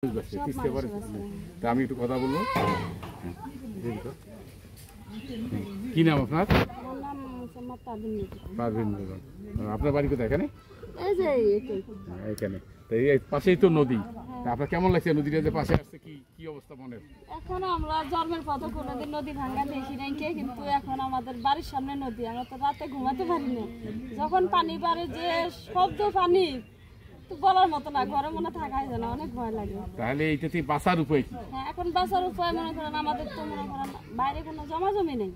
আমি একটু কথা বলবো। কি নাম আপনার? পারভিন বেগম। আপনার বাড়ি কোথায়? এখানে এখানে পাশেই তো নদী। আপনার কেমন লাগছে নদীটা যে পাশে আসছে? কি অবস্থা মনের? এখন আমরা জন্মের পথে কোনোদিন নদী ভাঙ্গা দেখি নাই, কিন্তু এখন আমাদের বাড়ির সামনে নদী, আমরা তো রাতে ঘুমাতে পারি না। যখন পানি বাড়ে যে শব্দ পানি বলার মতো না, ঘরে মনে থাকাই যায় না, অনেক ভয় লাগে। তাহলে এইটা থেকে বাঁচার উপায় কি? হ্যাঁ, এখন বাঁচার উপায় মনে করেন আমাদের তো মনে করেন বাইরে কোনো জমা জমি নেই,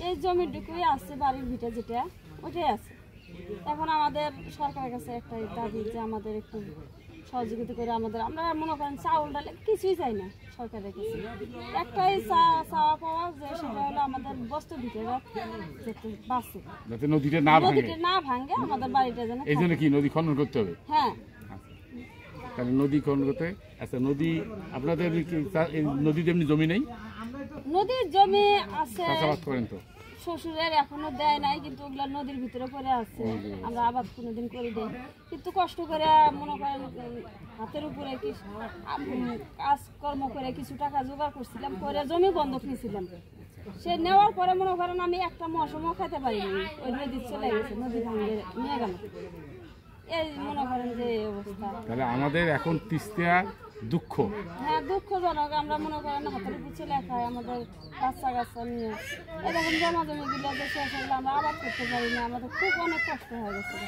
এই জমিটুকুই আছে, বাড়ির ভিটে যেটা ওইটাই আছে। এখন আমাদের সরকারের কাছে একটাই দাবি যে আমাদের একটু সহযোগিতা করে আমাদের, আমরা মনে করেন চাউল ডালে কিছুই চাই না সরকারের কাছে, একটাই চাওয়া পাওয়া যে সেটা হলো আমাদের বস্তু ভিতরে যাতে নদীটা না ভাঙে আমাদের বাড়িটা যেন। এই জন্য কি নদী খনন করতে হবে? হ্যাঁ, তাহলে নদী খনন করতে। আচ্ছা, নদী আপনাদের নদীতে এমনি জমি নেই? নদীর জমি আছে, চাষাবাদ করেন তো? শ্বশুরের এখনো দেয় নাই, কিন্তু ওগুলা নদীর ভিতরে পড়ে আছে, আমরা আবাদ কোনোদিন করে দেই, কিন্তু কষ্ট করে মনে করেন হাতের উপরে কাজকর্ম করে কিছু টাকা জোগাড় করছিলাম, করে জমি বন্ধক নিয়েছিলাম। সে নেওয়ার পরে মনে করেন আমি একটা মৌসুমও খেতে পারিনি, ওই নদী চলে গেছে, নদী ভাঙে নিয়ে গেল। এই মনে করেন যে অবস্থা। তাহলে আমাদের এখন তিস্তা দুঃখ। হ্যাঁ, দুঃখজনক। আমরা মনে করেন হাতের উপর ছেলে খাই, আমাদের বাচ্চা কাচ্চা নিয়ে এরকম জমা জমি গুলো শেষ হলে আমরা আবাদ করতে পারি না, আমাদের খুব অনেক কষ্ট হয়ে গেছে,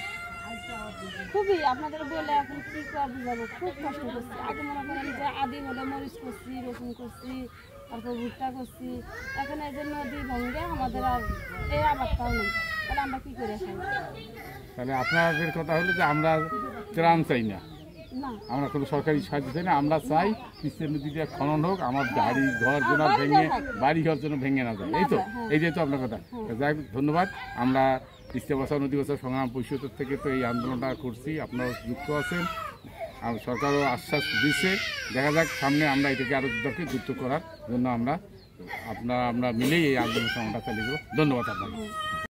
খুবই। আপনাদের বলে এখন কি করে বুঝাবো, খুব কষ্ট করছি। আগে মনে করেন যে আদি হলে মরিচ করছি, রসুন করছি, তারপর ভুট্টা করছি, এখন এই যে নদী ভাঙবে আমাদের আর এই আবাদটাও নেই, তাহলে আমরা কি করে খাই? তাহলে আপনাদের কথা হলো যে আমরা ত্রাণ চাই না, আমরা কোনো সরকারি সাহায্য চাই না, আমরা চাই তিস্তা নদীটা খনন হোক, আমার বাড়ি ঘর যেন বাড়ি ঘর যেন ভেঙে না যায়। এই তো, এই যেহেতু আপনার কথা। যাই হোক, ধন্যবাদ। আমরা তিস্তা বাঁচাও নদী বাঁচাও সংগ্রাম পরিষদ থেকে তো এই আন্দোলনটা করছি, আপনারা যুক্ত আছেন, আর সরকারও আশ্বাস দিচ্ছে। দেখা যাক সামনে আমরা এটাকে আরও যুক্ত করার জন্য আমরা মিলেই এই আন্দোলন সংগ্রামটা চালিয়ে দেবো। ধন্যবাদ আপনাকে।